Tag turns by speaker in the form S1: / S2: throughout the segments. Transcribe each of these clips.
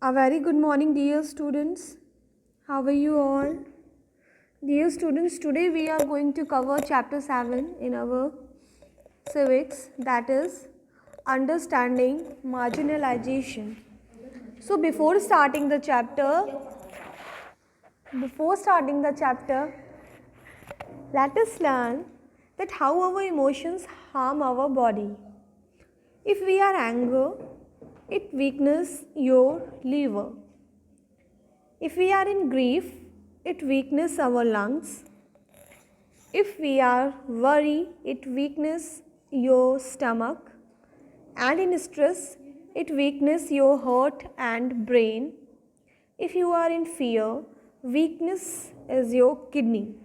S1: A very good morning, dear students. How are you all? Dear students, today we are going to cover chapter 7 in our civics, that is understanding marginalization. So before starting the chapter, let us learn that how our emotions harm our body. If we are angry, it weakens your liver. If we are in grief, it weakens our lungs. If we are worried, it weakens your stomach. And in stress, it weakens your heart and brain. If you are in fear, weakness is your kidney.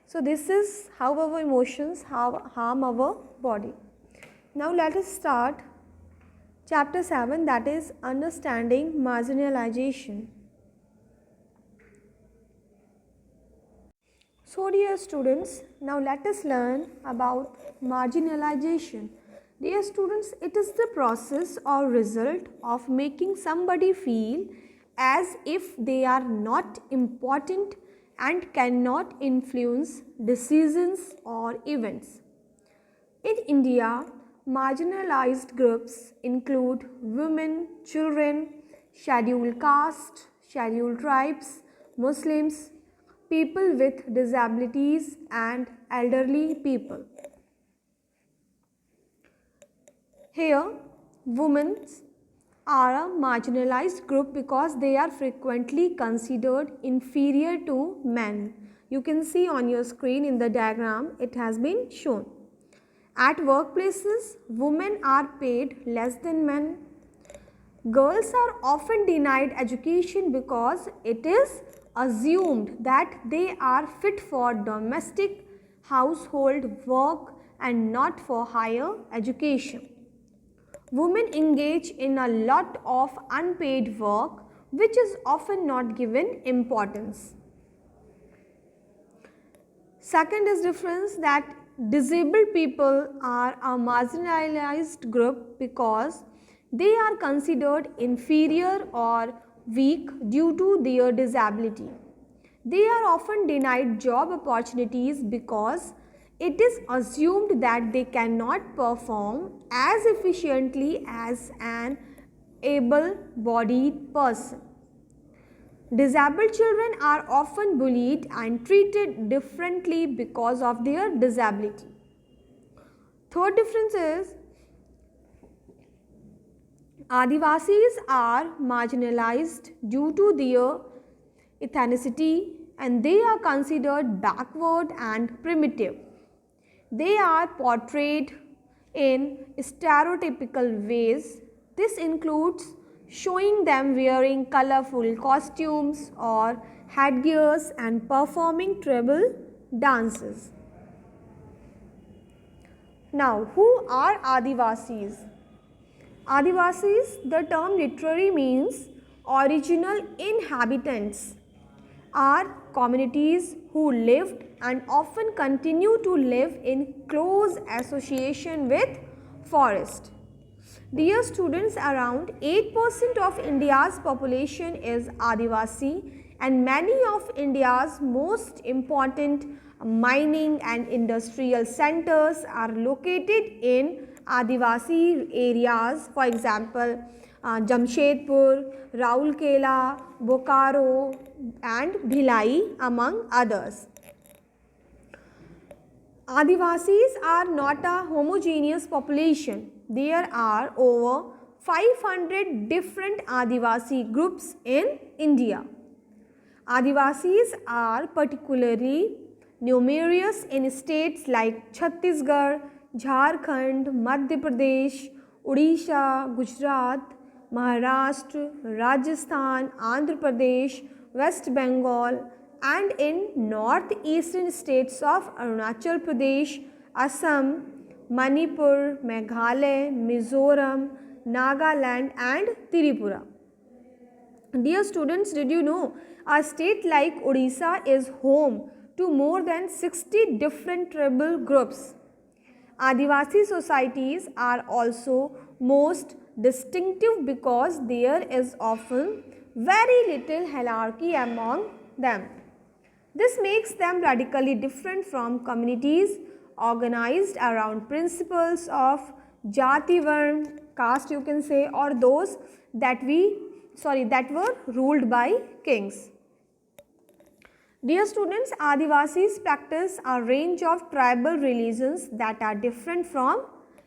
S1: So this is how our emotions harm our body. Now let us start chapter 7, that is understanding marginalization. So dear students, now let us learn about marginalization. Dear students, it is the process or result of making somebody feel as if they are not important and cannot influence decisions or events. In India, marginalized groups include women, children, scheduled caste, scheduled tribes, Muslims, people with disabilities and elderly people. Here, women are a marginalized group because they are frequently considered inferior to men. You can see on your screen in the diagram, it has been shown. At workplaces, women are paid less than men. Girls are often denied education because it is assumed that they are fit for domestic household work and not for higher education. Women engage in a lot of unpaid work which is often not given importance. Second is difference that disabled people are a marginalized group because they are considered inferior or weak due to their disability. They are often denied job opportunities because it is assumed that they cannot perform as efficiently as an able-bodied person. Disabled children are often bullied and treated differently because of their disability. Third difference is Adivasis are marginalized due to their ethnicity and they are considered backward and primitive. They are portrayed in stereotypical ways. This includes showing them wearing colorful costumes or headgears and performing tribal dances. Now, who are Adivasis? Adivasis, the term literally means original inhabitants, are communities who lived and often continue to live in close association with forest. Dear students, around 8% of India's population is Adivasi and many of India's most important mining and industrial centers are located in Adivasi areas, for example, Jamshedpur, Raulkela, Bokaro and Bhilai among others. Adivasis are not a homogeneous population. There are over 500 different Adivasi groups in India. Adivasis are particularly numerous in states like Chhattisgarh, Jharkhand, Madhya Pradesh, Odisha, Gujarat, Maharashtra, Rajasthan, Andhra Pradesh, West Bengal and in northeastern states of Arunachal Pradesh, Assam, Manipur, Meghalaya, Mizoram, Nagaland and Tripura. Dear students, did you know a state like Odisha is home to more than 60 different tribal groups? Adivasi societies are also most distinctive because there is often very little hierarchy among them. This makes them radically different from communities organized around principles of jati varna, caste you can say, or those that were ruled by kings. Dear students, Adivasis practice a range of tribal religions that are different from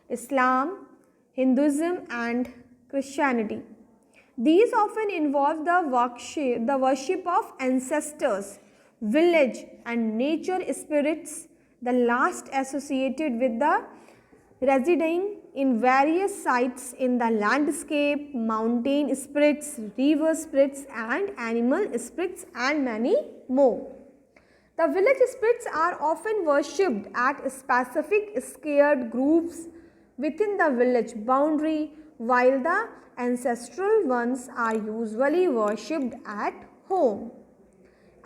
S1: Islam, Hinduism and Christianity. These often involve the worship of ancestors, village and nature spirits, the last associated with the residing in various sites in the landscape, mountain spirits, river spirits and animal spirits and many more. The village spirits are often worshipped at specific scared groups within the village boundary, while the ancestral ones are usually worshipped at home.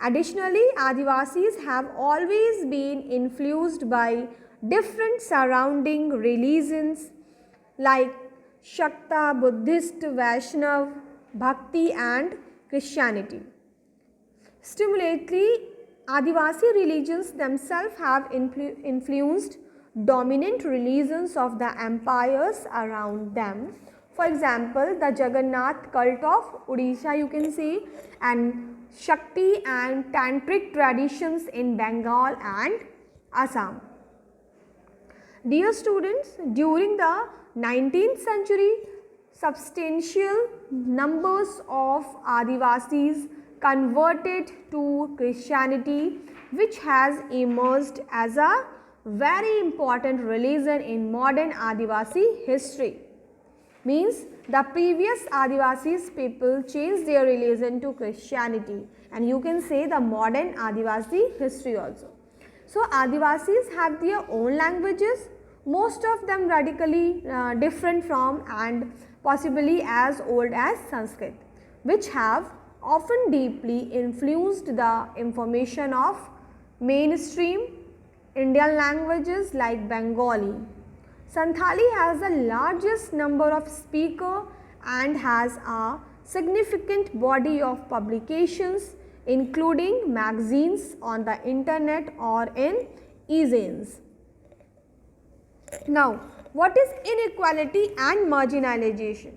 S1: Additionally, Adivasis have always been influenced by different surrounding religions like Shakta, Buddhist, Vaishnav, Bhakti and Christianity. Similarly, Adivasi religions themselves have influenced dominant religions of the empires around them. For example, the Jagannath cult of Odisha you can see, and Shakti and Tantric traditions in Bengal and Assam. Dear students, during the 19th century, substantial numbers of Adivasis converted to Christianity, which has emerged as a very important religion in modern Adivasi history. Means the previous Adivasis people changed their religion to Christianity, and you can say the modern Adivasi history also. So Adivasis have their own languages, most of them radically different from and possibly as old as Sanskrit, which have often deeply influenced the information of mainstream Indian languages like Bengali. Santhali has the largest number of speakers and has a significant body of publications, including magazines on the internet or in e-zines. Now, what is inequality and marginalization?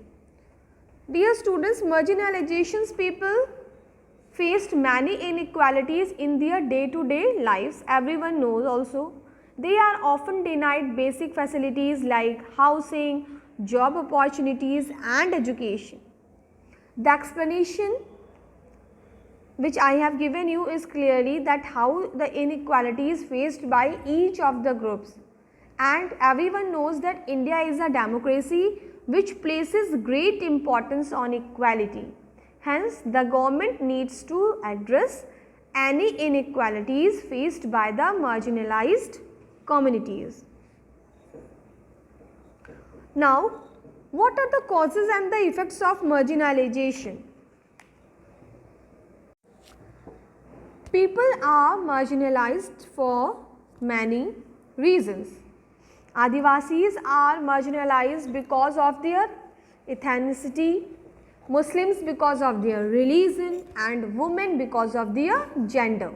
S1: Dear students, marginalizations people faced many inequalities in their day-to-day lives. Everyone knows also. They are often denied basic facilities like housing, job opportunities and education. The explanation which I have given you is clearly that how the inequality is faced by each of the groups. And everyone knows that India is a democracy which places great importance on equality. Hence, the government needs to address any inequalities faced by the marginalized communities. Now, what are the causes and the effects of marginalization? People are marginalized for many reasons. Adivasis are marginalized because of their ethnicity, Muslims because of their religion and women because of their gender.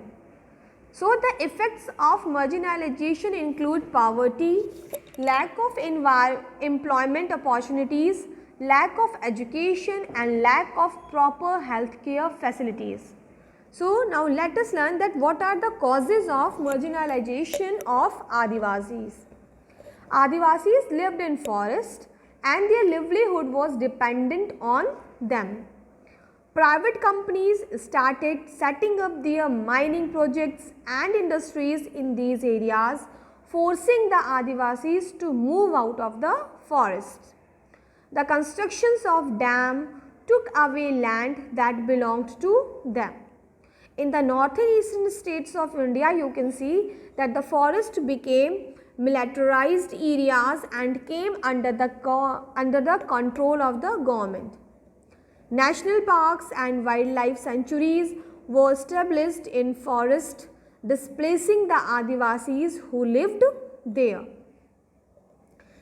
S1: So, the effects of marginalization include poverty, lack of employment opportunities, lack of education and lack of proper healthcare facilities. So, now let us learn that what are the causes of marginalization of Adivasis. Adivasis lived in forest and their livelihood was dependent on them. Private companies started setting up their mining projects and industries in these areas, forcing the Adivasis to move out of the forests. The constructions of dams took away land that belonged to them. In the northern eastern states of India, you can see that the forest became militarized areas and came under the control of the government. National parks and wildlife sanctuaries were established in forest, displacing the Adivasis who lived there.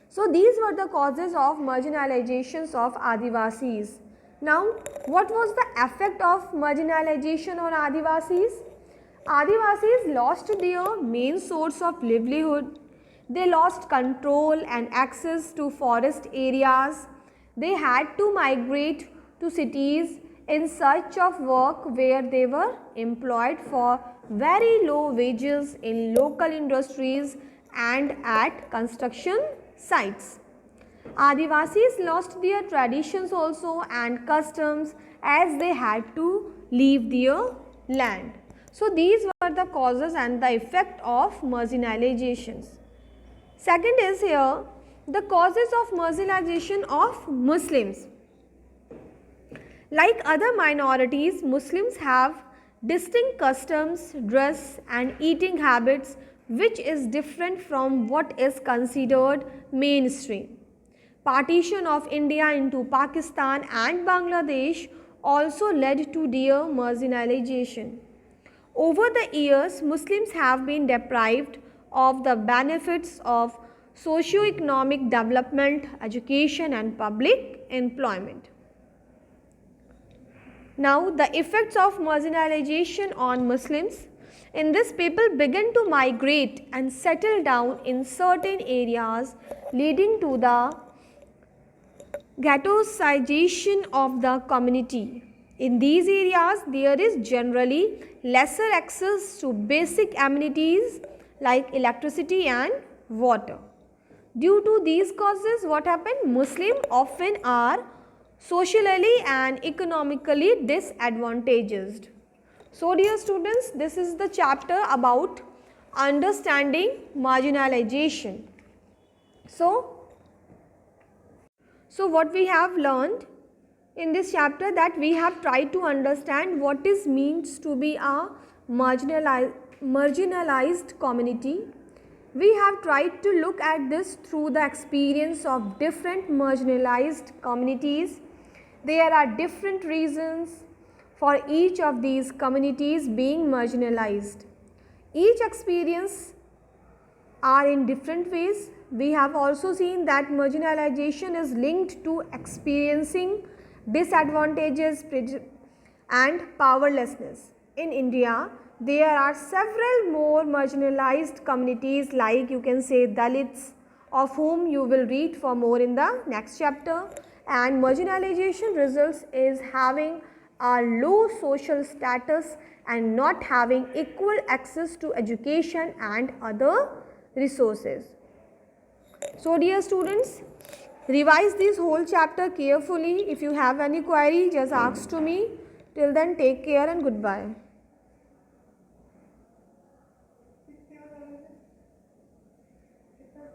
S1: So, these were the causes of marginalizations of Adivasis. Now, what was the effect of marginalization on Adivasis? Adivasis lost their main source of livelihood. They lost control and access to forest areas. They had to migrate to cities in search of work where they were employed for very low wages in local industries and at construction sites. Adivasis lost their traditions also and customs as they had to leave their land. So these were the causes and the effect of marginalizations. Second is here the causes of marginalization of Muslims. Like other minorities, Muslims have distinct customs, dress and eating habits which is different from what is considered mainstream. Partition of India into Pakistan and Bangladesh also led to their marginalization. Over the years, Muslims have been deprived of the benefits of socio-economic development, education and public employment. Now, the effects of marginalization on Muslims. In this, people began to migrate and settle down in certain areas, leading to the ghettoization of the community. In these areas, there is generally lesser access to basic amenities like electricity and water. Due to these causes, what happened? Muslims often are socially and economically disadvantaged. So dear students, this is the chapter about understanding marginalization. So what we have learned in this chapter, that we have tried to understand what it means to be a marginalized community. We have tried to look at this through the experience of different marginalized communities. There are different reasons for each of these communities being marginalized. Each experience are in different ways. We have also seen that marginalization is linked to experiencing disadvantages and powerlessness. In India, there are several more marginalized communities, like you can say Dalits, of whom you will read for more in the next chapter. And marginalization results is having a low social status and not having equal access to education and other resources. So dear students, revise this whole chapter carefully. If you have any query, just ask to me. Till then, take care and goodbye.